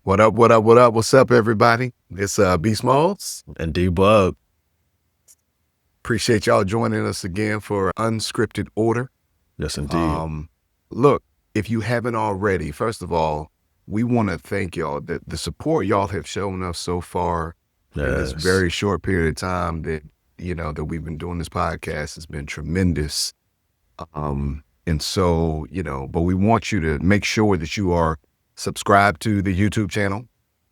What up, what up, what up? What's up, everybody? It's B Smalls. And D Bugg. Appreciate y'all joining us again for Unscripted Order. Yes, indeed. Look, if you haven't already, first of all, we want to thank y'all that the support y'all have shown us so far in this very short period of time that, that we've been doing this podcast has been tremendous. And so, but we want you to make sure that you are subscribed to the YouTube channel,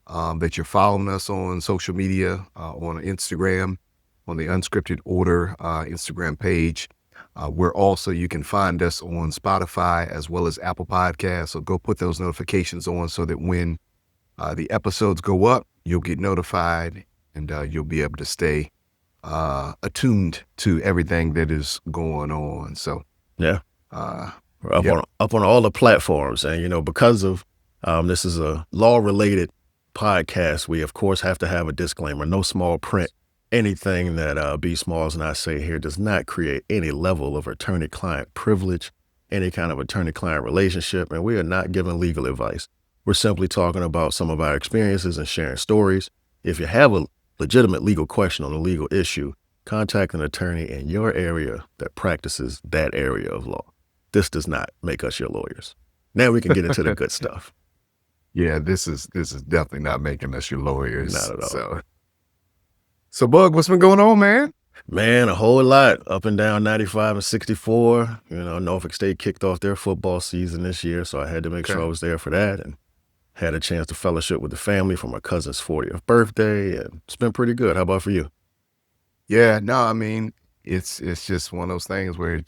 that you're following us on social media, on Instagram, on the Unscripted Order Instagram page. You can find us on Spotify as well as Apple Podcasts. So go put those notifications on so that when the episodes go up, you'll get notified and you'll be able to stay attuned to everything that is going on. So yeah, we're up on all the platforms, and because of this is a law-related podcast, we of course have to have a disclaimer: no small print. Anything that B Smalls and I say here does not create any level of attorney-client privilege, any kind of attorney-client relationship, and we are not giving legal advice. We're simply talking about some of our experiences and sharing stories. If you have a legitimate legal question on a legal issue, contact an attorney in your area that practices that area of law. This does not make us your lawyers. Now we can get into the good stuff. Yeah, this is definitely not making us your lawyers. Not at all. So Bug, what's been going on, man? Man, a whole lot. Up and down 95 and 64. Norfolk State kicked off their football season this year, so I had to make sure I was there for that, and had a chance to fellowship with the family for my cousin's 40th birthday, and it's been pretty good. How about for you? Yeah, no, I mean, it's just one of those things where,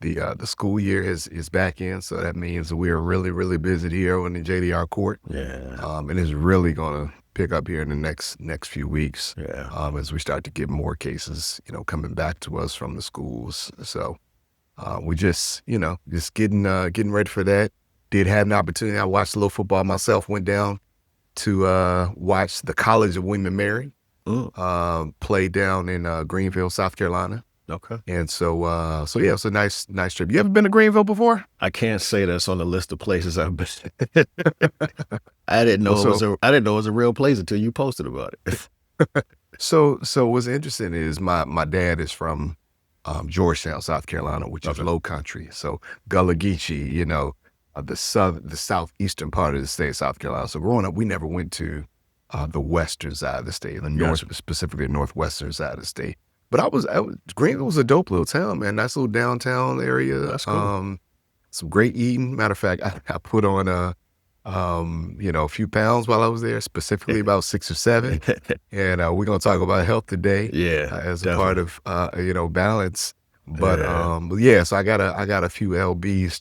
the school year is back in, so that means we're really, really busy here on the JDR court. Yeah. And it's really going to pick up here in the next few weeks. Yeah. As we start to get more cases, coming back to us from the schools. So we just getting ready for that. Did have an opportunity. I watched a little football myself. Went down to watch the College of William & Mary play down in Greenville, South Carolina. Okay. And so yeah, it's a nice trip. You ever been to Greenville before? I can't say that's on the list of places I've been. I didn't know it was a real place until you posted about it. So what's interesting is my dad is from Georgetown, South Carolina, which is low country. So Gullah Geechee, the southeastern part of the state of South Carolina. So growing up, we never went to the western side of the state, specifically the northwestern side of the state. But Greenville was a dope little town, man. Nice little downtown area. That's cool. Some great eating. Matter of fact, I put on a few pounds while I was there, specifically about 6 or 7. And we're gonna talk about health today. Yeah, as definitely. a part of balance. But so I got a few lbs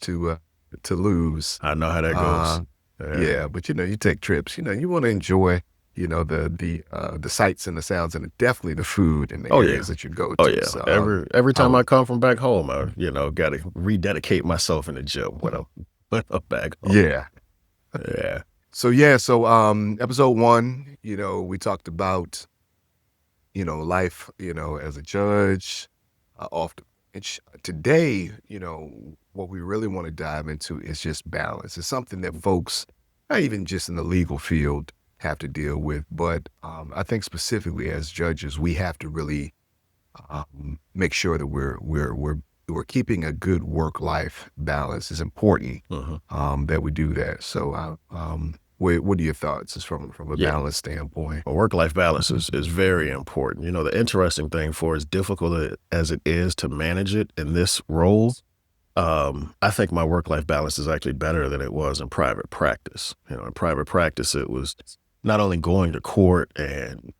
to lose. I know how that goes. Yeah, but you take trips. You want to enjoy. The sights and the sounds and definitely the food and the areas that you go to. Oh yeah. So, every time I come from back home, I got to rededicate myself in the gym when I'm back home. Yeah. Yeah. So episode 1, we talked about life, as a judge, off the bench. Today, what we really want to dive into is just balance. It's something that folks, not even just in the legal field, have to deal with, but I think specifically as judges, we have to really make sure that we're keeping a good work-life balance. It's important that we do that. So, what are your thoughts from a balance standpoint? A work-life balance is very important. The interesting thing, for as difficult as it is to manage it in this role, I think my work-life balance is actually better than it was in private practice. In private practice, it was not only going to court and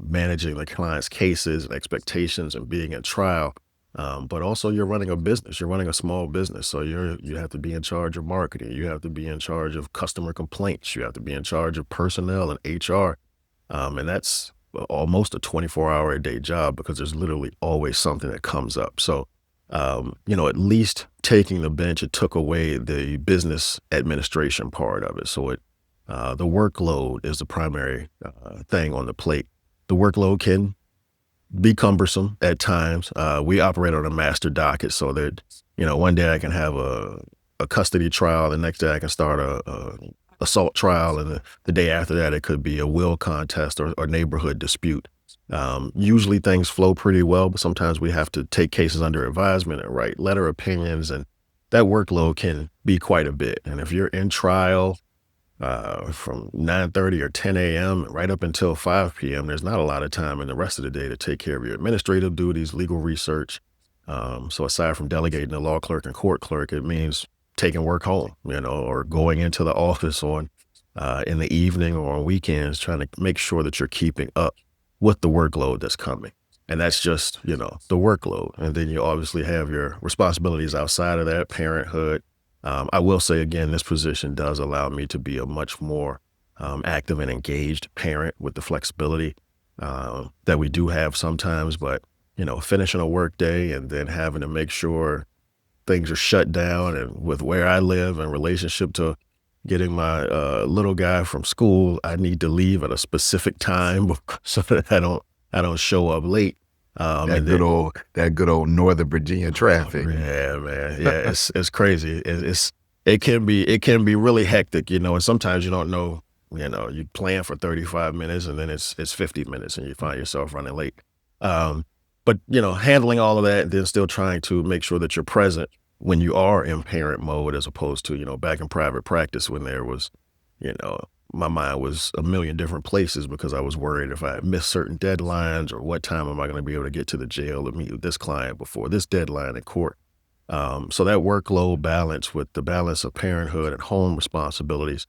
managing the client's cases and expectations and being at trial, but also you're running a business. You're running a small business, so you have to be in charge of marketing. You have to be in charge of customer complaints. You have to be in charge of personnel and HR, and that's almost a 24-hour-a-day job because there's literally always something that comes up. So, at least taking the bench, it took away the business administration part of it. So the workload is the primary thing on the plate. The workload can be cumbersome at times. We operate on a master docket, so that, one day I can have a custody trial, the next day I can start a assault trial, and the day after that, it could be a will contest or neighborhood dispute. Usually things flow pretty well, but sometimes we have to take cases under advisement and write letter opinions, and that workload can be quite a bit. And if you're in trial from 9:30 or 10 a.m. right up until 5 p.m., there's not a lot of time in the rest of the day to take care of your administrative duties, legal research. So aside from delegating the law clerk and court clerk, it means taking work home, or going into the office on in the evening or on weekends, trying to make sure that you're keeping up with the workload that's coming. And that's just, the workload. And then you obviously have your responsibilities outside of that, parenthood. I will say again, this position does allow me to be a much more active and engaged parent with the flexibility that we do have sometimes. But, finishing a work day and then having to make sure things are shut down, and with where I live in relationship to getting my little guy from school, I need to leave at a specific time so that I don't show up late. That And then, good old Northern Virginia traffic. yeah, man, yeah, it's crazy. It can be really hectic, and sometimes you don't know. You plan for 35 minutes and then it's 50 minutes and you find yourself running late. Um, but handling all of that and then still trying to make sure that you're present when you are in parent mode, as opposed to, back in private practice when there was, you know, my mind was a million different places because I was worried if I missed certain deadlines, or what time am I going to be able to get to the jail to meet with this client before this deadline in court. So that workload balance with the balance of parenthood and home responsibilities,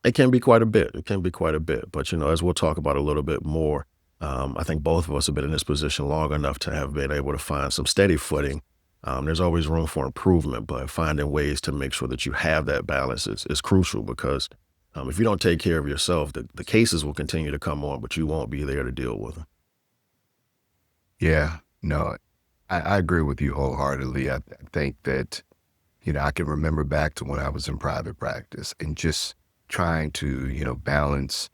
it can be quite a bit. It can be quite a bit. But, as we'll talk about a little bit more, I think both of us have been in this position long enough to have been able to find some steady footing. There's always room for improvement, but finding ways to make sure that you have that balance is crucial, because if you don't take care of yourself, the cases will continue to come on, but you won't be there to deal with them. Yeah, no, I agree with you wholeheartedly. I think that, I can remember back to when I was in private practice and just trying to, balance,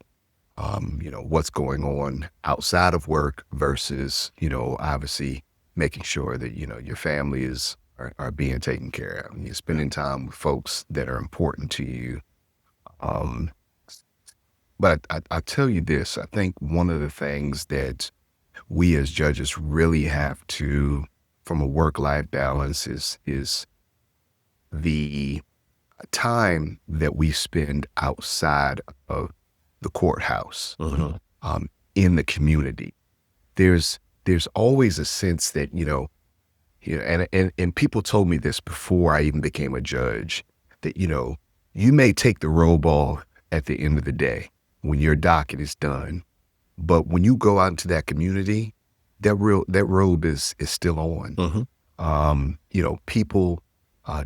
what's going on outside of work versus, obviously making sure that, your family are being taken care of. And you're spending time with folks that are important to you. Um, but I tell you this, I think one of the things that we as judges really have to, from a work-life balance, is the time that we spend outside of the courthouse, Mhm. in the community. There's always a sense that, and people told me this before I even became a judge, that, you may take the roll ball at the end of the day when your docket is done, but when you go out into that community, that robe is still on. Mhm. People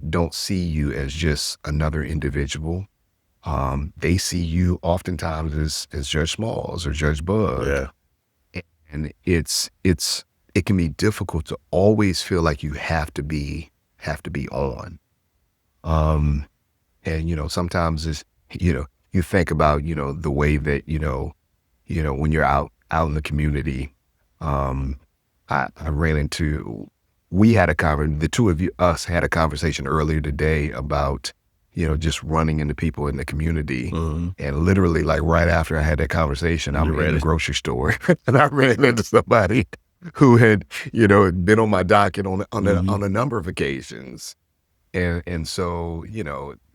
don't see you as just another individual. They see you oftentimes as Judge Smalls or Judge Bugg, Yeah. and it can be difficult to always feel like you have to be on. Um, and sometimes you think about the way that when you're out in the community. Um, I ran into we had a the two of us had a conversation earlier today about just running into people in the community, Mhm. and literally like right after I had that conversation, You I'm in the ready? grocery store and I ran into somebody who had been on my docket Mhm. on a number of occasions. And so,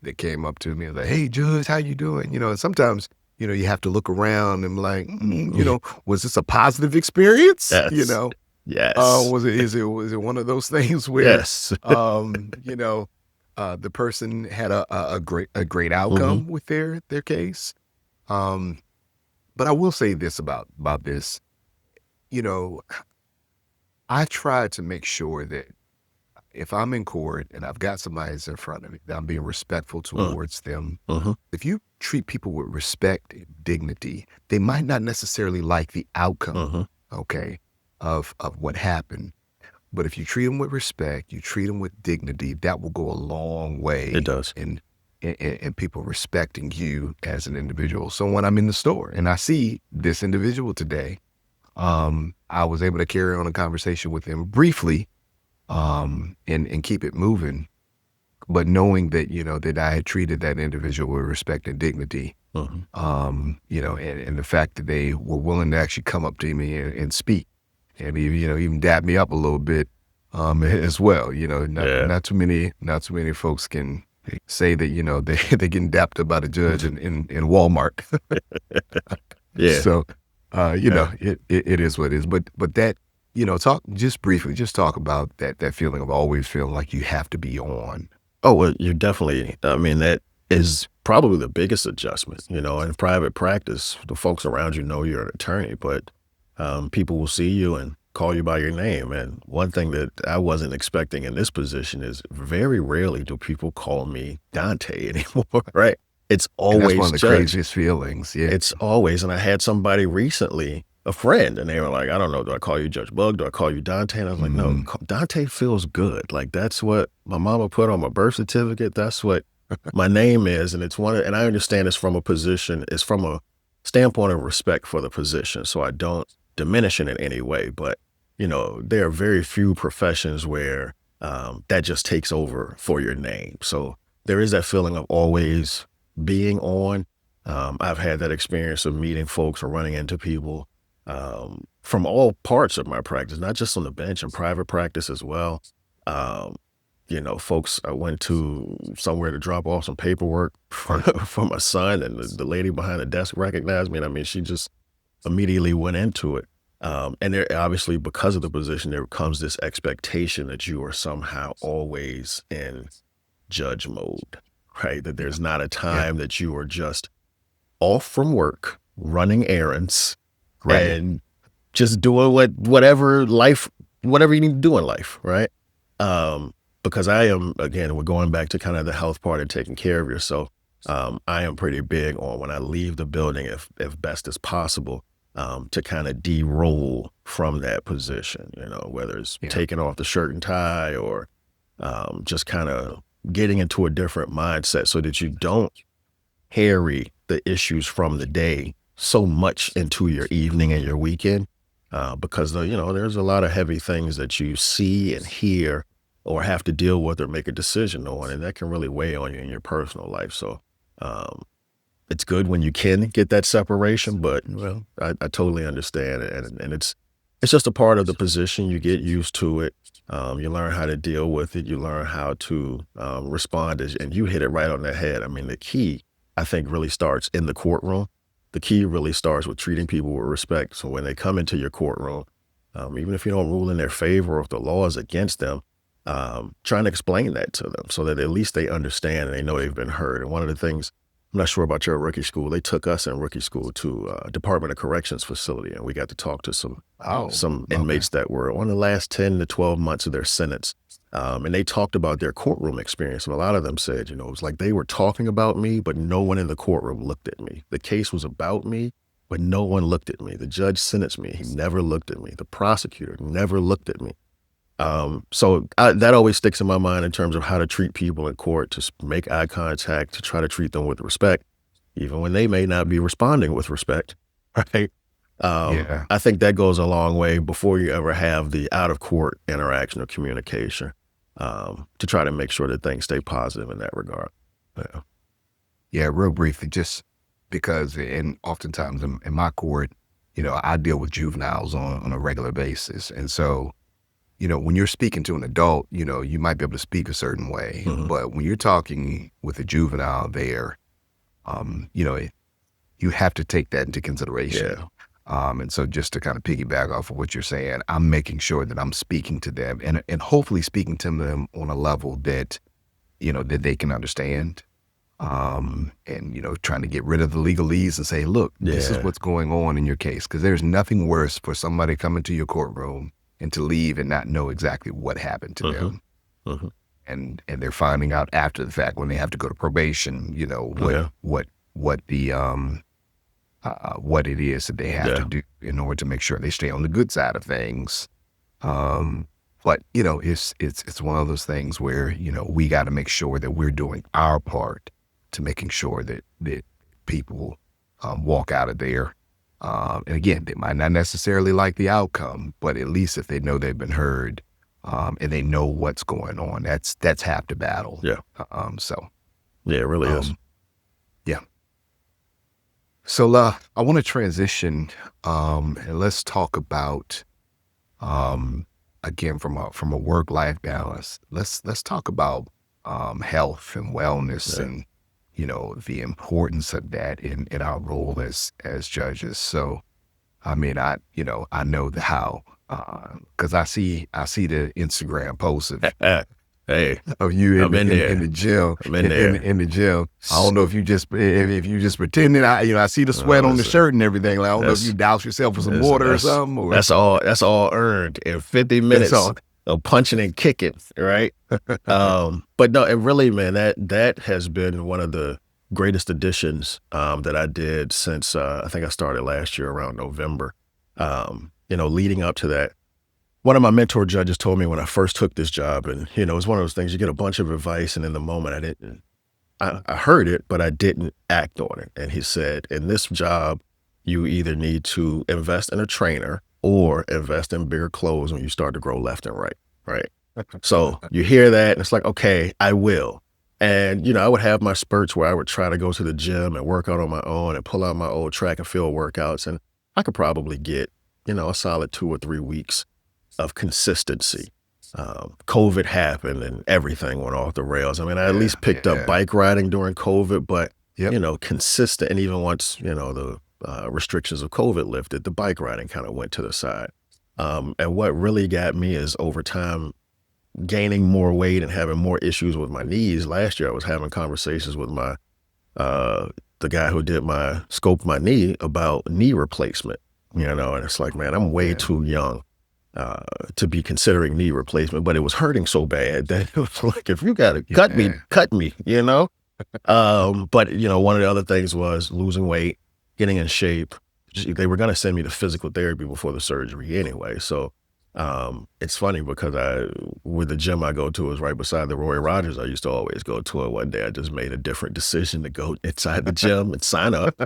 they came up to me and like, "Hey, Judge, how you doing?" And sometimes, you have to look around and like, was this a positive experience? Yes. Yes. Was it one of those things where, Yes. the person had a great Mhm. outcome with their case? Um, but I will say this about this, you know, I try to make sure that if I'm in court and I've got somebody that's in front of me, that I'm being respectful Uh, towards them. mhm. If you treat people with respect and dignity, they might not necessarily like the outcome, Mhm. okay, of what happened. But if you treat them with respect, you treat them with dignity, that will go a long It way does. in people respecting you as an individual. So when I'm in the store and I see this individual today, I was able to carry on a conversation with him briefly, and keep it moving. but knowing that, that I had treated that individual with respect and dignity, Mhm. and the fact that they were willing to actually come up to me and speak and even dap me up a little bit, as well. Yeah. Not too many folks can say that, they getting dapped up by the judge in Walmart. Yeah. So, Yeah. it is what it is. But that, talk just briefly, just talk about that feeling of always feeling like you have to be on. Oh, well, you're definitely, I mean, that is probably the biggest adjustment. In private practice, the folks around you know you're an attorney, but people will see you and call you by your name. And one thing that I wasn't expecting in this position is very rarely do people call me Dante anymore, right? It's And that's one always of the Judge. craziest feelings. Yeah. It's always, and I had somebody recently, a friend, and they were like, I don't know, do I call you Judge Bug? Do I call you Dante? And I was like, no, Mhm. Dante feels good. Like that's what my mama put on my birth certificate. That's what my name is. And and I understand it's from a standpoint of respect for the position. So I don't diminish it in any way. But, there are very few professions where that just takes over for your name. So there is that feeling of always being on. I've had that experience of meeting folks or running into people from all parts of my practice, not just on the bench and private practice as well. Um, folks, I went to somewhere to drop off some paperwork for my son, and the lady behind the desk recognized me. And I mean, she just immediately went into it. And there, obviously, because of the position, there comes this expectation that you are somehow always in judge mode, right? That Yeah. there's not a Yeah. time that you are just off from work, running errands, Right. and just doing whatever you need to do in life, right? Um, because I am, again, we're going back to kind of the health part and taking care of yourself. I am pretty big on when I leave the building, if best as possible, to kind of de-roll from that position, whether it's Yeah. taking off the shirt and tie or just kind of getting into a different mindset so that you don't carry the issues from the day so much into your evening and your weekend because there's a lot of heavy things that you see and hear or have to deal with or make a decision on, and that can really weigh on you in your personal life. So um, it's good when you can get that separation, but well, I totally understand it, and it's just a part of the position. You get used to it. You learn how to deal with it. You learn how to respond, and you hit it right on the head. I mean, the key I think really starts in the courtroom. The key really starts with treating people with respect. So when they come into your courtroom, even if you don't rule in their favor or if the law is against them, trying to explain that to them so that at least they understand and they know they've been heard. And one of the things I'm not sure about your rookie school. They took us in rookie school to Department of Corrections facility, and we got to talk to Oh, some okay. inmates that were on the last 10 to 12 months of their sentence. And they talked about their courtroom experience. And a lot of them said, it was like they were talking about me, but no one in the courtroom looked at me. The case was about me, but no one looked at me. The judge sentenced me. He never looked at me. The prosecutor never looked at me. That always sticks in my mind in terms of how to treat people in court, to make eye contact, to try to treat them with respect, even when they may not be responding with respect, right? Yeah. I think that goes a long way before you ever have the out of court interaction or communication, to try to make sure that things stay positive in that regard. Yeah. Yeah. Real briefly, just because, and oftentimes in my court, I deal with juveniles on a regular basis. And so, when you're speaking to an adult, you might be able to speak a certain way, Hmm. but when you're talking with a juvenile there, um, you know, you have to take that into consideration. Yeah. And so just to kind of piggyback off of what you're saying, I'm making sure that I'm speaking to them and hopefully speaking to them on a level that, that they can understand. And, trying to get rid of the legalese and say, look, this is Yeah. what's going on in your case. Cause there's nothing worse for somebody coming to your courtroom and to leave and not know exactly what happened to Hmm. them. Hmm. And they're finding out after the fact when they have to go to probation, Yeah. what the, what it is that they have to Yeah. do in order to make sure they stay on the good side of things. Um, but it's one of those things where we got to make sure that we're doing our part to making sure that people walk out of there. And again, they might not necessarily like the outcome, but at least if they know they've been heard, and they know what's going on. That's half the battle. Yeah. So Yeah, it really is. yeah. So I want to transition, and let's talk about, um, again, from a work life balance. Let's talk about health and wellness, Yeah. and the importance of that in our role as judges. So I mean, I know the how, because I see the Instagram posts Hey, of you I'm in in there. the gym, I'm in there. in the gym. I don't know So, if you just pretending. I see the sweat on the listen, shirt and everything. Like, I don't know if you that's douse yourself with some listen, water or something, or that's all earned in 50 that's minutes all. of punching and kicking, right? But no, it really, man, that has been one of the greatest additions that I did since I think I started last year around November. Leading up to that, one of my mentor judges told me when I first took this job, and it's one of those things you get a bunch of advice, and in the moment I heard it, but I didn't act on it. And he said, in this job, you either need to invest in a trainer or invest in bigger clothes when you start to grow left and right. Right. So you hear that and it's like, okay, I will. And, I would have my spurts where I would try to go to the gym and work out on my own and pull out my old track and field workouts. And I could probably get, a solid 2 or 3 weeks of consistency. COVID happened and everything went off the rails. I mean, I at Yeah, least picked up yeah, bike riding during COVID, but, yep, consistent. And even once, the restrictions of COVID lifted, the bike riding kind of went to the side. And what really got me is over time, gaining more weight and having more issues with my knees. Last year, I was having conversations with the guy who did scoped my knee about knee replacement, and it's like, man, I'm way yeah, too young to be considering knee replacement, but it was hurting so bad that it was like, if you got to yeah, cut me. But one of the other things was losing weight, getting in shape. They were going to send me to physical therapy before the surgery anyway. So, it's funny because with the gym I go to is right beside the Roy Rogers I used to always go to. And one day I just made a different decision to go inside the gym and sign up,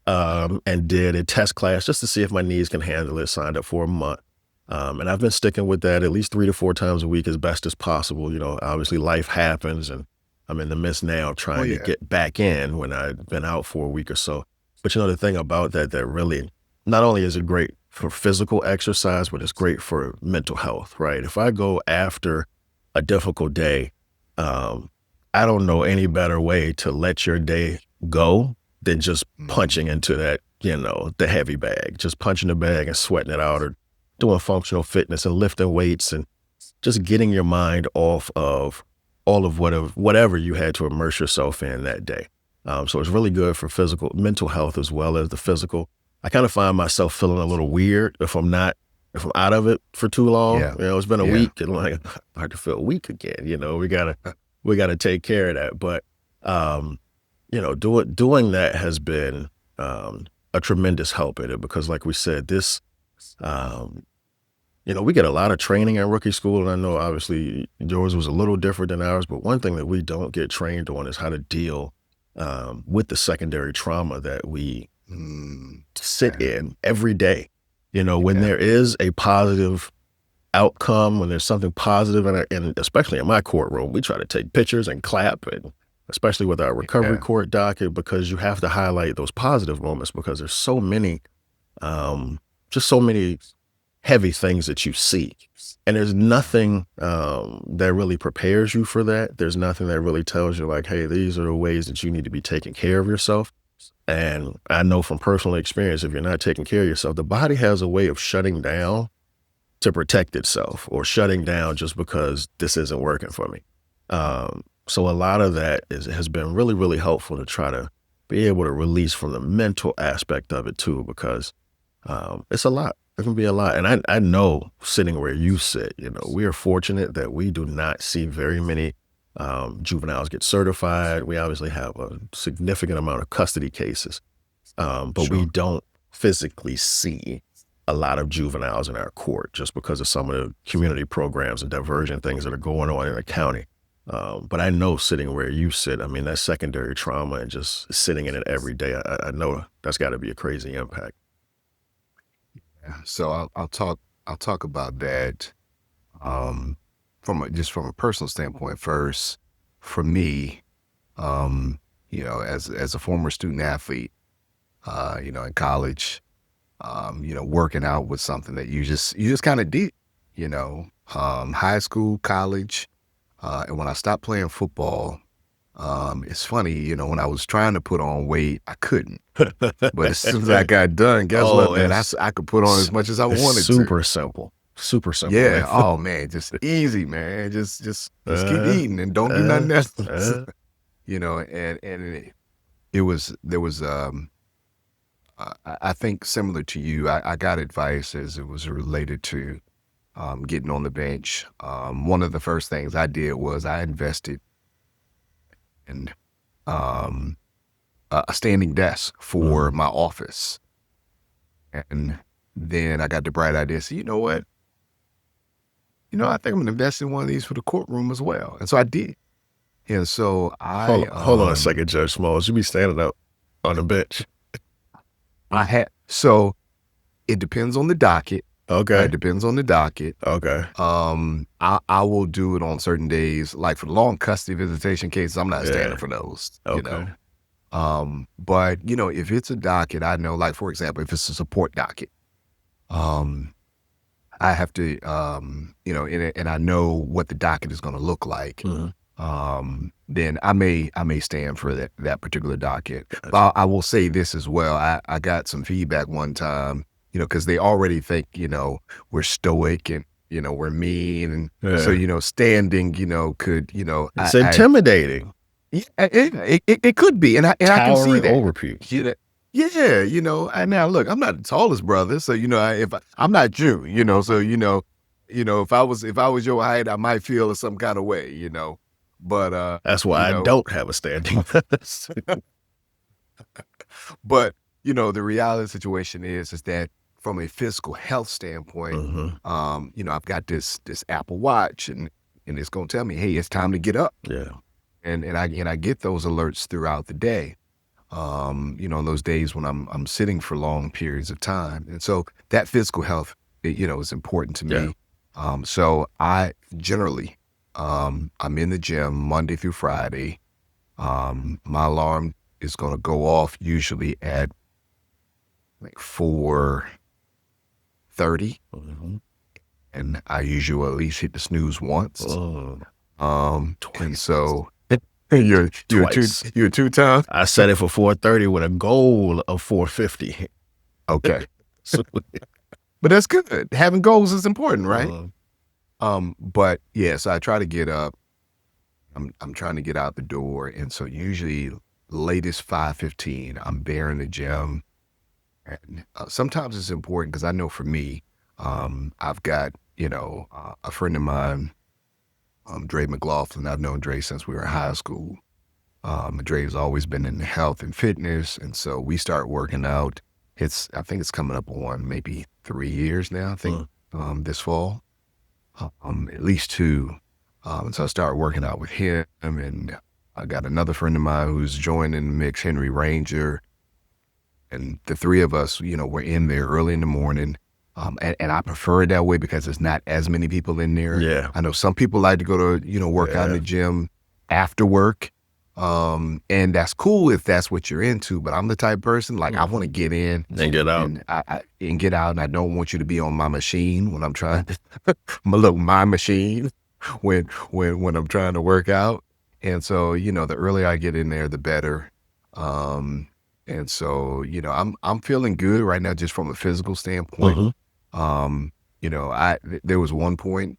and did a test class just to see if my knees can handle it. Signed up for a month. And I've been sticking with that at least 3 to 4 times a week as best as possible. Obviously life happens and I'm in the midst now of oh trying to yeah, get back in when I've been out for a week or so. But the thing about that really, not only is it great for physical exercise, but it's great for mental health, right? If I go after a difficult day, um, I don't know any better way to let your day go than just mm, punching into that, the heavy bag, just punching the bag and sweating it out, or doing functional fitness and lifting weights and just getting your mind off of all of whatever you had to immerse yourself in that day. So it's really good for mental health as well as the physical. I kind of find myself feeling a little weird if I'm out of it for too long. yeah, It's been a yeah, week and like hard to feel weak again. We gotta take care of that. But doing that has been a tremendous help in it because, like we said, this um, we get a lot of training in rookie school, and I know obviously yours was a little different than ours, but one thing that we don't get trained on is how to deal with the secondary trauma that we sit yeah, in every day. When yeah, there is a positive outcome, when there's something positive, and especially in my courtroom, we try to take pictures and clap, and especially with our recovery yeah, court docket, because you have to highlight those positive moments because there's so many, just so many heavy things that you see. And there's nothing that really prepares you for that. There's nothing that really tells you like, hey, these are the ways that you need to be taking care of yourself. And I know from personal experience, if you're not taking care of yourself, the body has a way of shutting down to protect itself or shutting down just because this isn't working for me. So a lot of that has been really, really helpful to try to be able to release from the mental aspect of it too, because it's a lot. It can be a lot. And I know sitting where you sit, we are fortunate that we do not see very many juveniles get certified. We obviously have a significant amount of custody cases, but we sure, don't physically see a lot of juveniles in our court just because of some of the community programs and diversion things that are going on in the county. But I know sitting where you sit, I mean, that secondary trauma and just sitting in it every day, I know that's got to be a crazy impact. yeah. So I'll talk about that. Um, just from a personal standpoint, first, for me, um, as a former student athlete, in college, working out was something that you just kind of did, high school, college, and when I stopped playing football, it's funny, when I was trying to put on weight, I couldn't. But as soon as I got done, guess what, Oh, man? I could put on as much as I it's wanted to. super simple. Super simple, man. Yeah. Oh man, just easy, man. Just keep Uh, eating and don't do uh, nothing else. uh, It was there was I think similar to you. I got advice as it was related to getting on the bench. One of the first things I did was I invested in um, a standing desk for mhm. my office, and then I got the bright idea. So you know what? I think I'm gonna invest in one of these for the courtroom as well. And so I did. And so Hold on a second, Judge Smalls. You be standing up on the bench. so it depends on the docket. Right? Okay. Depends on the docket. Okay. I will do it on certain days. Like for the long custody visitation cases, I'm not standing Yeah. for those. Okay. But if it's a docket, I know, like for example, if it's a support docket, um, I have to, and I know what the docket is going to look like. Mhm. Then I may stand for that particular docket. Gotcha. But I will say this as well. I got some feedback one time, because they already think, we're stoic and, we're mean. And so, Yeah. standing, could, It's intimidating. yeah, it could be. And I can see Towering that. over people. Yeah, and now look, I'm not the tallest brother, so I'm not you, so if I was your height, I might feel some kind of way. But That's why I don't have a standing desk. but the reality of the situation is that from a physical health standpoint, Mhm. I've got this Apple Watch and it's gonna tell me, hey, it's time to get up. Yeah. And I get those alerts throughout the day. Those days when I'm sitting for long periods of time. And so that physical health, is important to Yeah. me. So I generally, I'm in the gym Monday through Friday. My alarm is going to go off usually at like 4:30, Mhm. and I usually at least hit the snooze once. Oh, And twice. so you're Twice. you're two times. I set it for 4:30 with a goal of 4:50. Okay, So, but that's good. Having goals is important, right? uh, But yeah, so I try to get up. I'm trying to get out the door, and so usually latest 5:15, I'm there in the gym. And sometimes it's important because I know for me, I've got a friend of mine, Dre McLaughlin. I've known Dre since we were in high school. Dre's always been in health and fitness, and so we start working out. I think it's coming up on maybe 3 years now. I think uh, this fall. At least two. And so I started working out with him, and I got another friend of mine who's joining the mix, Henry Ranger, and the three of us, we're in there early in the morning. And I prefer it that way because there's not as many people in there. yeah. I know some people like to go to, work out in Yeah. the gym after work. And that's cool if that's what you're into, but I'm the type of person, like, I want to get in And get out. and and get out, and I don't want you to be on my machine when I'm trying to my machine when I'm trying to work out. And so, the earlier I get in there, the better. Um, and so, I'm feeling good right now just from a physical standpoint. Mhm. There was one point,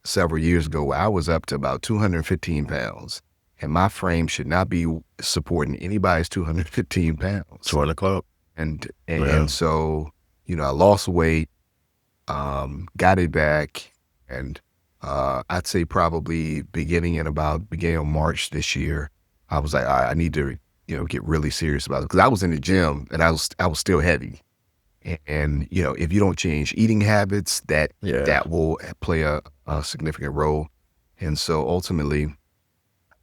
several years ago where I was up to about 215 pounds, and my frame should not be supporting anybody's 215 pounds. Join the club. And Yeah. so, I lost weight, got it back, and I'd say probably beginning of March this year, I was like, all right, I need to, get really serious about it because I was in the gym and I was still heavy. And if you don't change eating habits, Yeah. that will play a significant role. And so ultimately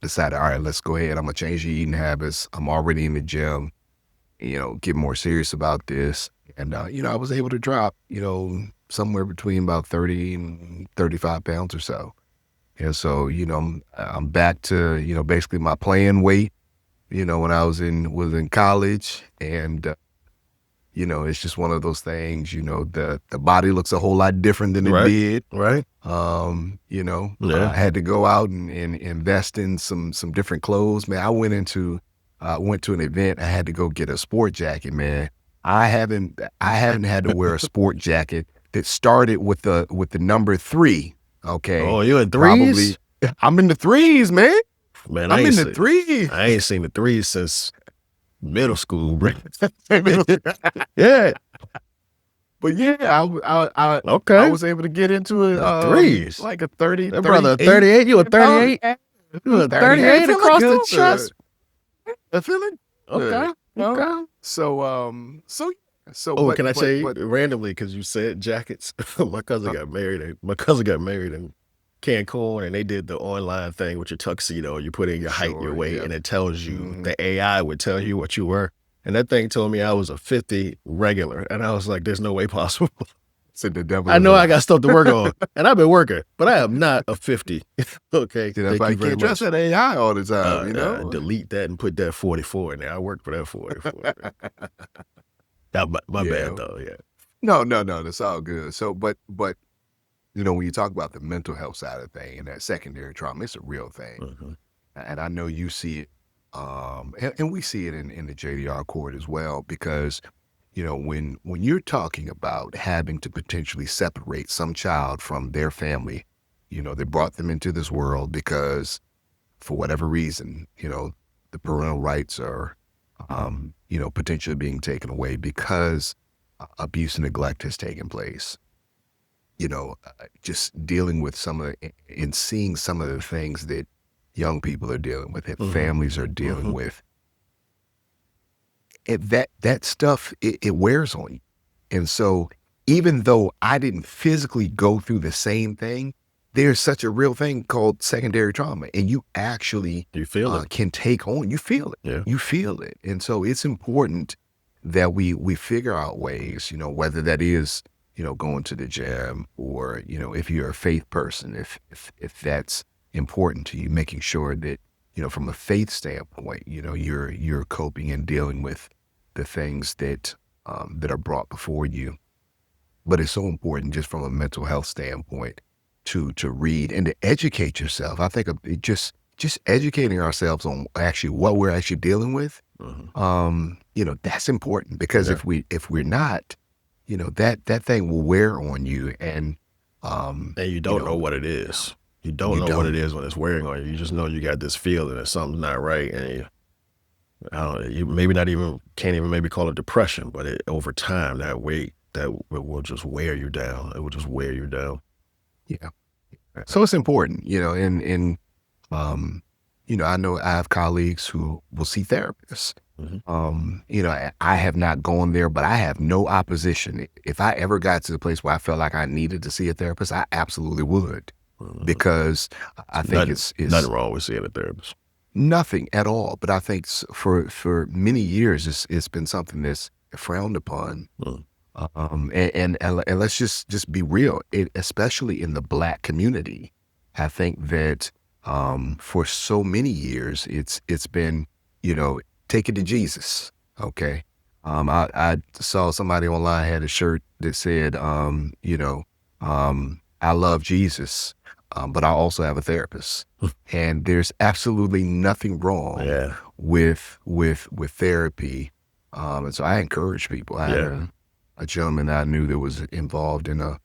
decided, all right, let's go ahead. I'm gonna change the eating habits. I'm already in the gym, get more serious about this. And I was able to drop, somewhere between about 30 and 35 pounds or so. And so, I'm back to, basically my playing weight, when I was in college. And it's just one of those things, the body looks a whole lot different than it Right. did. Right. I had to go out and invest in some different clothes. Man, went to an event. I had to go get a sport jacket, man. I haven't had to wear a sport jacket that started with the number 3. Okay. Oh, you in Probably threes? I'm in the threes, man. Man, I'm in the threes. I ain't seen the threes since middle school, bro. Yeah. But yeah, I Okay. was able to get into it, The threes. like a 30, That brother, 38. 38. You a 38? You a 38 38 across the good. chest? I feeling Okay. good. Okay. Oh, But can I tell you but randomly, because you said jackets? My cousin uh, got married. My cousin got married in Cancun, and they did the online thing with your tuxedo. You put in your height and your sure, weight, yeah. and it tells you, Mhm. the AI would tell you what you were. And that thing told me I was a 50 regular. And I was like, there's no way possible. Said the devil I is a know I lie. got stuff to work on, and I've been working, but I am not a 50. Okay. See, that's Thank why you you very can't trust much. that AI all the time, Delete that and put that 44 in there. I worked for that 44. My bad, Yeah. though. Yeah. No, no, no, that's all good. So, but when you talk about the mental health side of thing and that secondary trauma, it's a real thing. Mhm. And I know you see it, and we see it in the JDR court as well, because when you're talking about having to potentially separate some child from their family, they brought them into this world because for whatever reason, the parental rights are, potentially being taken away because abuse and neglect has taken place. Just dealing with some of and seeing some of the things that young people are dealing with, that Mhm. families are dealing Mhm. with, that stuff, it wears on you. And so, even though I didn't physically go through the same thing, there's such a real thing called secondary trauma, and you actually You feel it. can take on. You feel it. Yeah. You feel it, and so it's important that we figure out ways. Whether that is going to the gym, or if you're a faith person, if that's important to you, making sure that from a faith standpoint, you're coping and dealing with the things that are brought before you. But it's so important just from a mental health standpoint to read and to educate yourself. I think just educating ourselves on actually what we're actually dealing with. Mhm. That's important, because Yeah. if we're not, that thing will wear on you. And And you you don't know know, what it is. You don't you know what it don't. is when it's wearing on you. You just know you got this feeling that something's not right, and I don't know, you maybe not even can't even maybe call it depression, but over time, that weight that will just wear you down. It will just wear you down. Yeah. So it's important, and I know I have colleagues who will see therapists. Mhm. I have not gone there, but I have no opposition. If I ever got to the place where I felt like I needed to see a therapist, I absolutely would, Mhm. because I think Nothing it's wrong with seeing a therapist. nothing at all. But I think for many years, it's been something that's frowned upon. Mm. And let's just be real, especially in the Black community. I think that for so many years, it's been, take it to Jesus. Okay. I saw somebody online had a shirt that said, I love Jesus, but I also have a therapist. And there's absolutely nothing wrong Yeah. with therapy. And so I encourage people. I had Yeah. a gentleman that I knew that was involved in a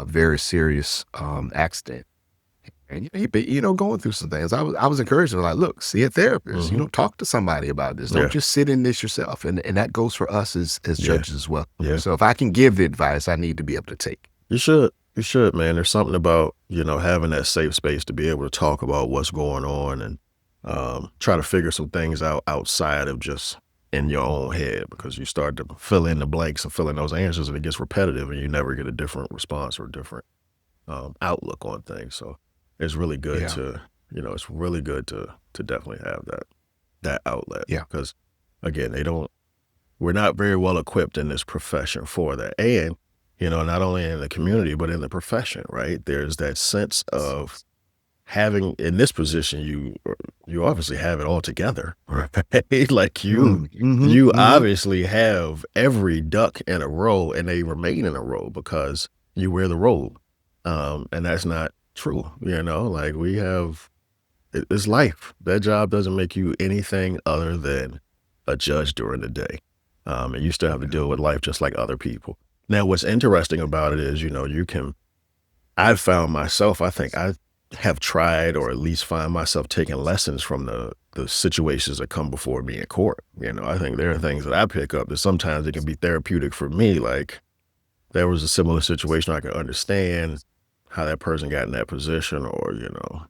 very serious accident. And he been, going through some things. I was encouraging him, like, look, see a therapist. Mhm. Talk to somebody about this. Don't Yeah. just sit in this yourself. And that goes for us as Yeah. judges as well. Yeah. So if I can give the advice, I need to be able to take. You should. You should, man. There's something about, having that safe space to be able to talk about what's going on, and try to figure some things out outside of just in your own head, because you start to fill in the blanks and fill in those answers, and it gets repetitive, and you never get a different response or different outlook on things. So it's really good Yeah. to definitely have that outlet, Yeah. because again, we're not very well equipped in this profession for that. And not only in the community, but in the profession, right? There's that sense of having in this position, you obviously have it all together, right? Like you Mhm. obviously have every duck in a row and they remain in a row because you wear the robe. And that's not true, like it's life. That job doesn't make you anything other than a judge during the day. And you still have to Yeah. deal with life just like other people. Now, what's interesting about it is, I've found myself, I think I have tried or at least find myself taking lessons from the situations that come before me in court. I think there are things that I pick up that sometimes it can be therapeutic for me. Like there was a similar situation I could understand how that person got in that position or,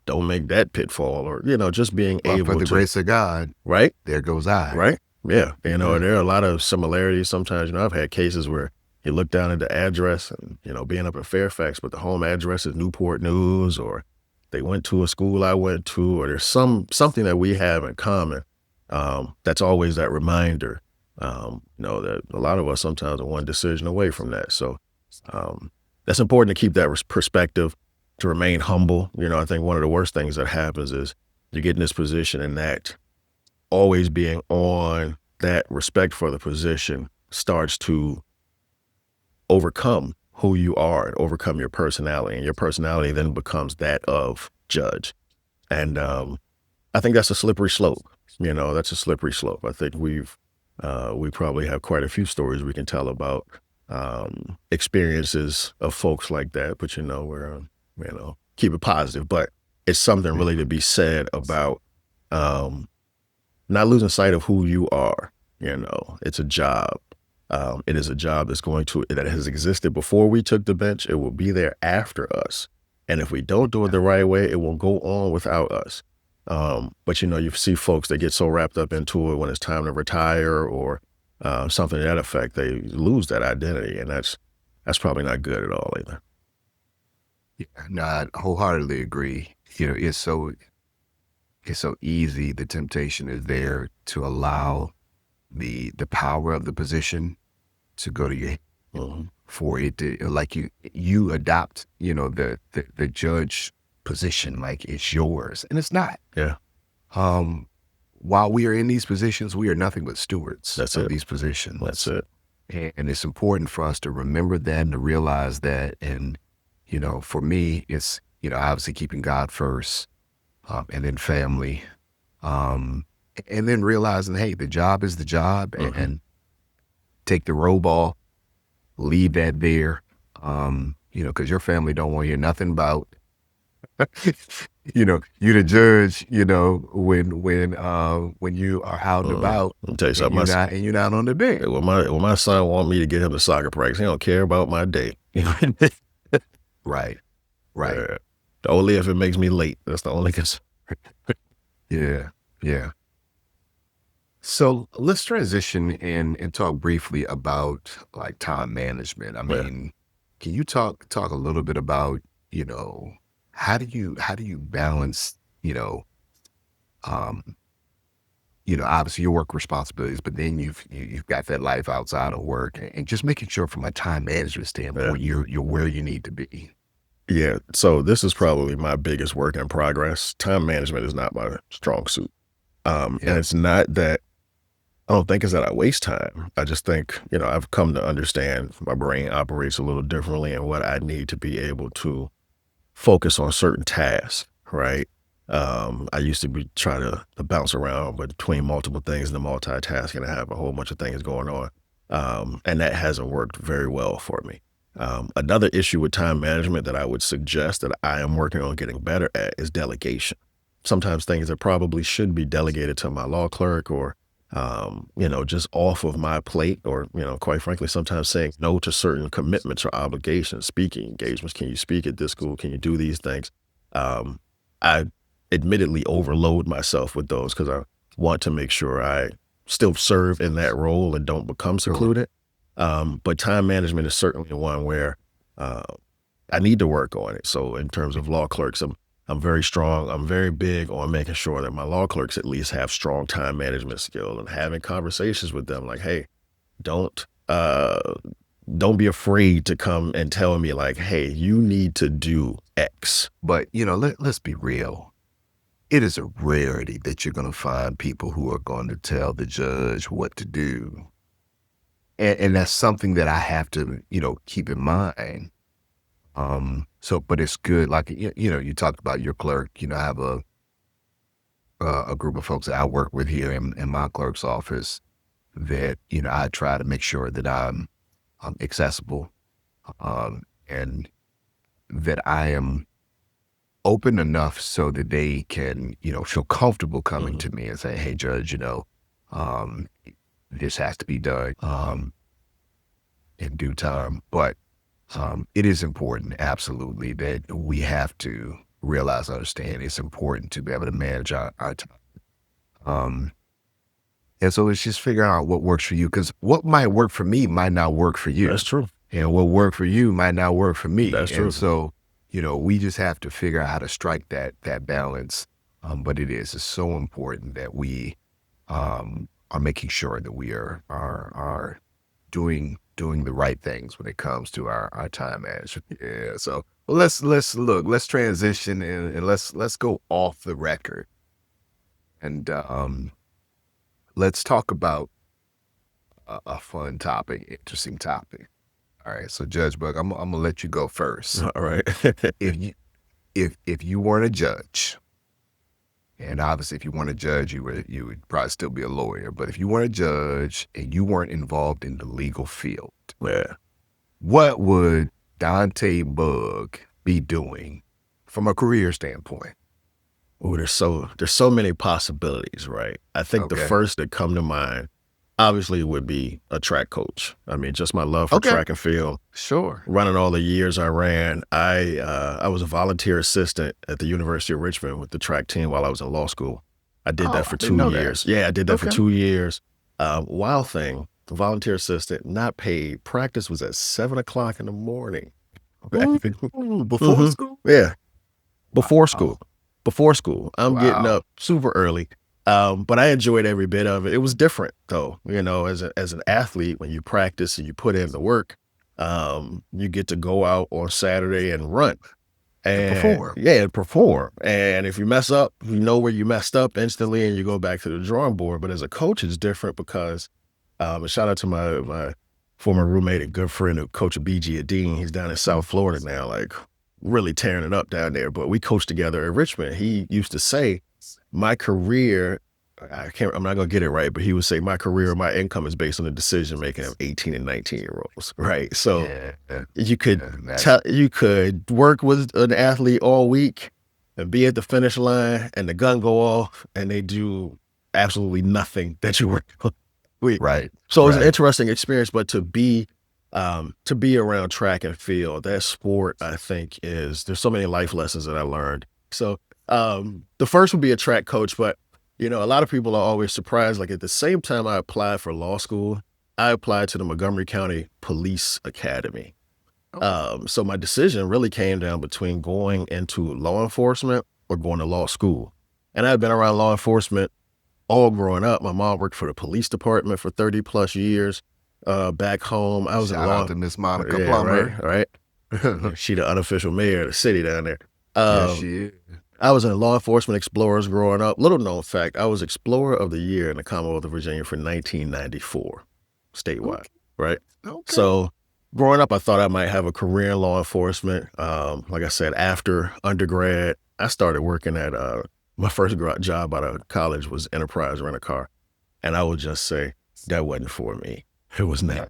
don't make that pitfall or, just being But for able the to, grace of God, right? there goes I. Right? Yeah. Yeah. There are a lot of similarities. Sometimes, I've had cases where you look down at the address and, being up in Fairfax, but the home address is Newport News, or they went to a school I went to, or there's something that we have in common. That's always that reminder, that a lot of us sometimes are one decision away from that. So um, that's important to keep that perspective, to remain humble. I think one of the worst things that happens is you get in this position and that always being on that respect for the position starts to overcome who you are and overcome your personality. And your personality then becomes that of judge. And I think that's a slippery slope. That's a slippery slope. I think we probably have quite a few stories we can tell about experiences of folks like that. But keep it positive. But it's something Yeah. really to be said about um, not losing sight of who you are. It's a job. It is a job that has existed before we took the bench. It will be there after us. And if we don't do it the right way, it will go on without us. But you see folks that get so wrapped up into it when it's time to retire or something to that effect, they lose that identity. And that's probably not good at all either. Yeah. No, I wholeheartedly agree. It's so easy. The temptation is there to allow the power of the position to go to your head, Mhm. for it to like you adopt, the judge position like it's yours, and it's not. Yeah, Um, while we are in these positions, we are nothing but stewards that's of it. these That's positions, it. and it's important for us to remember that and to realize that. And for me, it's obviously keeping God first, and then family, um, and then realizing, hey, the job is the job, Hmm. and take the robe off, leave that there, because your family don't want to hear nothing about, you the judge, when you are out and about Let me tell you and something. you're not on the bench. When my son want me to get him to soccer practice, he don't care about my day. Right, right. Uh, only if it makes me late. That's the only concern. Yeah, yeah. So let's transition and talk briefly about like time management. I Yeah. mean, can you talk a little bit about, how do you balance, um, obviously your work responsibilities, but then you've got that life outside of work, and just making sure from a time management Yeah. standpoint, you're where you need to be. Yeah. So this is probably my biggest work in progress. Time management is not my strong suit. And Yeah. it's not that I don't think it's that I waste time. I just think, I've come to understand my brain operates a little differently and what I need to be able to focus on certain tasks, right? I used to be trying to bounce around between multiple things and the multitasking and have a whole bunch of things going on. And that hasn't worked very well for me. Another issue with time management that I would suggest that I am working on getting better at is delegation. Sometimes things that probably should be delegated to my law clerk or just off of my plate or, quite frankly, sometimes saying no to certain commitments or obligations, speaking engagements. Can you speak at this school? Can you do these things? Um, I admittedly overload myself with those because I want to make sure I still serve in that role and don't become Sure. secluded. But time management is certainly one where uh, I need to work on it. So in terms of law clerks, I'm very strong. I'm very big on making sure that my law clerks at least have strong time management skill and having conversations with them like, hey, don't don't be afraid to come and tell me like, hey, you need to do X. But, let's be real. It is a rarity that you're going to find people who are going to tell the judge what to do. And that's something that I have to, keep in mind. But it's good. Like, you talked about your clerk, I have a group of folks that I work with here in my clerk's office that, I try to make sure that I'm accessible, and that I am open enough so that they can, feel comfortable coming to me and say, hey, Judge, this has to be done in due time. But it is important, absolutely, that we have to realize, understand it's important to be able to manage our time. And so it's just figuring out what works for you, because what might work for me might not work for you. That's true. And what worked for you might not work for me. That's true. And so, we just have to figure out how to strike that balance. But it's so important that we are making sure that we are doing the right things when it comes to our time management. Yeah. So let's transition and let's go off the record. And let's talk about a fun topic, interesting topic. All right, so Judge Bugg, I'm gonna let you go first. All right. If you weren't a judge, and obviously if you weren't a judge, you would probably still be a lawyer. But if you weren't a judge and you weren't involved in the legal field, Yeah. what would Dante Bugg be doing from a career standpoint? Oh, there's so many possibilities, right? I think the Okay. first that come to mind, obviously, would be a track coach. I mean, just my love for Okay. track and field. Sure. Running all the years I ran, I was a volunteer assistant at the University of Richmond with the track team while I was in law school. I did that for I didn't 2 know that. years. Yeah, I did that for Okay. 2 years. Wild thing, the volunteer assistant, not paid. Practice was at 7:00 in the morning. Ooh, before Mhm. school? Yeah, before Wow. school. Before school. I'm getting Wow. up super early. But I enjoyed every bit of it. It was different though, as an athlete, when you practice and you put in the work, you get to go out on Saturday and run And perform. and perform. And if you mess up, you know where you messed up instantly and you go back to the drawing board. But as a coach, it's different because, and shout out to my former roommate and good friend, Coach BG at Dean. He's down in South Florida now, like really tearing it up down there. But we coached together at Richmond. He used to say, my career, I'm not gonna get it right, but he would say my career, my income is based on the decision making of 18 and 19-year-olds, right? So Yeah. you could that's- you could work with an athlete all week and be at the finish line and the gun go off and they do absolutely nothing that you work on week. Right. So it was an Right. interesting experience, but to be around track and field, that sport, I think there's so many life lessons that I learned. So the first would be a track coach, but a lot of people are always surprised. Like at the same time I applied for law school, I applied to the Montgomery County Police Academy. So my decision really came down between going into law enforcement or going to law school. And I've been around law enforcement all growing up. My mom worked for the police department for 30 plus years. Back home, I was in Shout law. out to Miss Monica Yeah, Plummer. right. She the unofficial mayor of the city down there. Yes, she is. I was in Law Enforcement Explorers growing up. Little known fact, I was Explorer of the Year in the Commonwealth of Virginia for 1994, statewide, Okay. right? Okay. So growing up, I thought I might have a career in law enforcement. Like I said, after undergrad, I started working at my first job out of college was Enterprise Rent-A-Car. And I would just say, that wasn't for me. It was not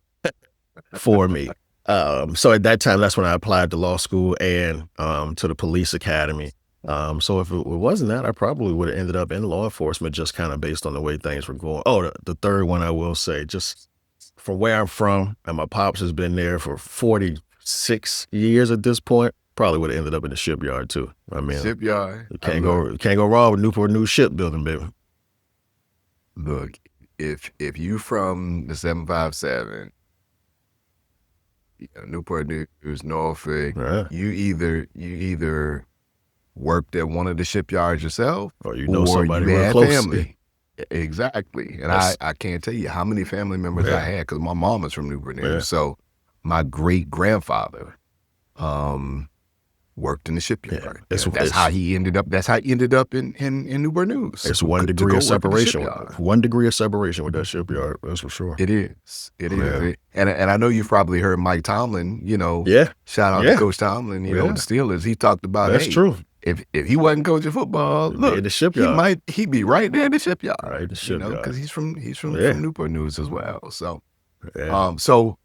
for me. So at that time, that's when I applied to law school and to the police academy. So if it wasn't that, I probably would have ended up in law enforcement just kind of based on the way things were going. Oh, the third one I will say, just from where I'm from, and my pops has been there for 46 years at this point, probably would have ended up in the shipyard too. I mean, Shipyard. you can't go wrong with Newport News shipbuilding, baby. Look, if you from the 757, Newport News, Norfolk, Yeah. you either worked at one of the shipyards yourself, Or somebody you real had close. family. Exactly. And That's- I can't tell you how many family members Yeah. I had, because my mom is from Newport News. Yeah. So my great grandfather worked in the shipyard. Yeah, That's how he ended up. That's how he ended up in Newport News. It's 1 degree of separation. 1 degree of separation with Mm-hmm. that shipyard. That's for sure. It is. It Yeah. is. And I know you've probably heard Mike Tomlin. Yeah. Shout out to Coach Tomlin. The Steelers. He talked about That's true. If he wasn't coaching football, In look, the shipyard. he'd be right there in the shipyard. Right in the shipyard. Because he's from Newport News as well. So, Yeah. so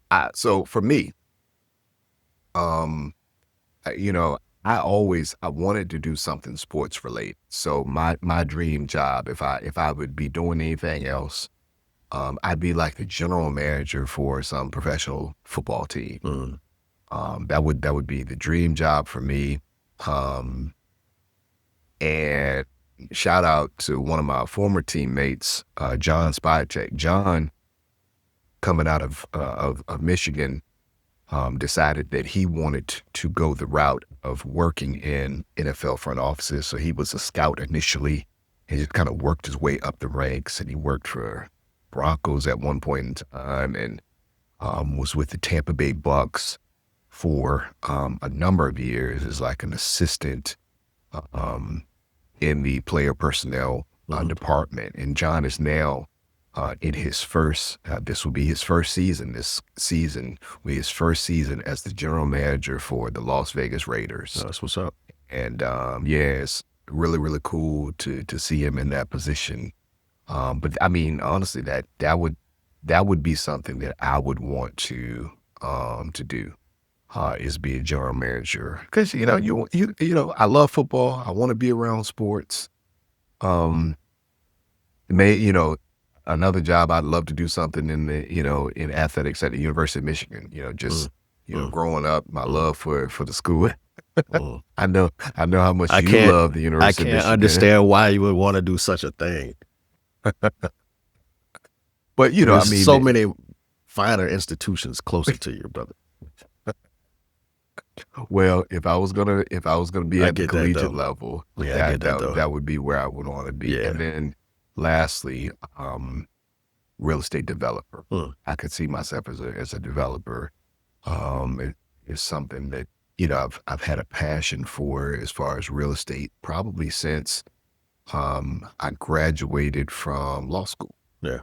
for me, I wanted to do something sports related. So my dream job, if I would be doing anything else, I'd be like the general manager for some professional football team. Mm. That would be the dream job for me. And shout out to one of my former teammates, John Spytek. John, coming out of Michigan, decided that he wanted to go the route of working in NFL front offices. So he was a scout initially. He just kind of worked his way up the ranks, and he worked for Broncos at one point in time, and was with the Tampa Bay Bucks for a number of years as like an assistant in the player personnel department. And John is now in his first, this will be his first season. This season will be his first season as the general manager for the Las Vegas Raiders. That's what's up. And it's really, really cool to see him in that position. But I mean, honestly, that would be something that I would want to do. Is be a general manager, because I love football. I want to be around sports. Another job, I'd love to do something in in athletics at the University of Michigan. Growing up, my love for the school. I know how much you love the University of Michigan. I can't understand why you would want to do such a thing. But There's so many finer institutions closer to you, brother. Well, if I was gonna be at the collegiate level, that would be where I would want to be. Yeah. And then lastly, real estate developer. I could see myself as a developer. It is something that I've had a passion for as far as real estate probably since I graduated from law school. Yeah.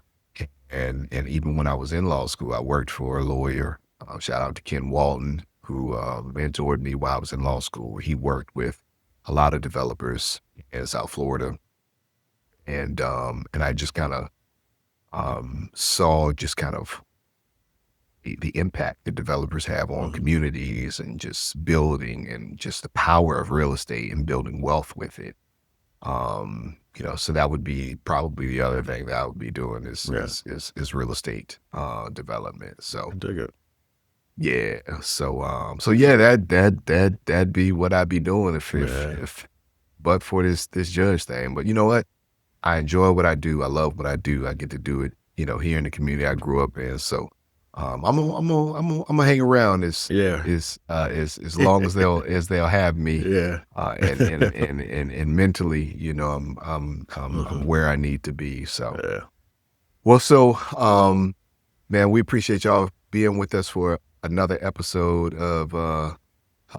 And even when I was in law school, I worked for a lawyer. Shout out to Ken Walton, who mentored me while I was in law school. He worked with a lot of developers in South Florida. And I just kind of saw just kind of the impact that developers have on communities, and just building, and just the power of real estate and building wealth with it. So that would be probably the other thing that I would be doing is real estate development. So Dig it. yeah. So yeah, that'd be what I'd be doing if but for this judge thing. But you know what? I enjoy what I do. I love what I do. I get to do it, here in the community I grew up in. So I'm gonna hang around as long as they'll have me. Yeah. And mentally, I'm where I need to be. So Yeah. well, so man, we appreciate y'all being with us for another episode of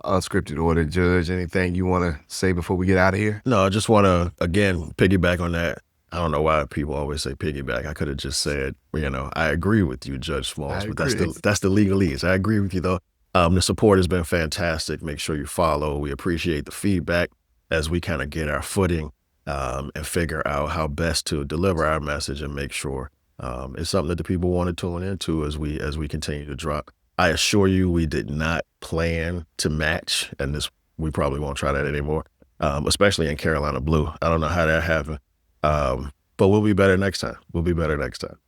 Unscripted Order. Judge, anything you want to say before we get out of here? No, I just want to, again, piggyback on that. I don't know why people always say piggyback. I could have just said, I agree with you, Judge Smalls, but that's the legalese. I agree with you, though. The support has been fantastic. Make sure you follow. We appreciate the feedback as we kind of get our footing and figure out how best to deliver our message and make sure it's something that the people want to tune into as we continue to drop. I assure you, we did not plan to match, and we probably won't try that anymore, especially in Carolina Blue. I don't know how that happened, but we'll be better next time.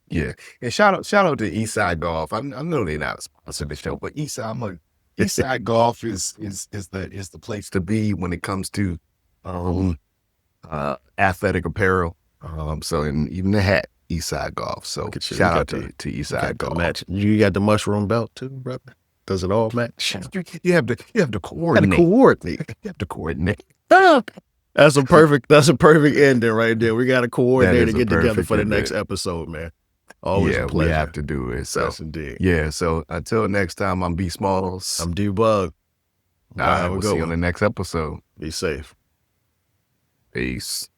Yeah, and shout out to Eastside Golf. I know they're not a sponsor of the show, but Eastside Golf is the place to be when it comes to athletic apparel. And even the hat. Eastside Golf. So shout out to Eastside Golf. Match. You got the mushroom belt too, brother? Does it all match? You have to coordinate. You have to coordinate. That's a perfect ending right there. We got to coordinate and get together for the next episode, man. Always a Yeah, we have pleasure. to do it. So Yes, indeed. yeah, so until next time, I'm B Smalls. I'm D Bug. All Y'all right, have a we'll good see you on one. the next episode. Be safe. Peace.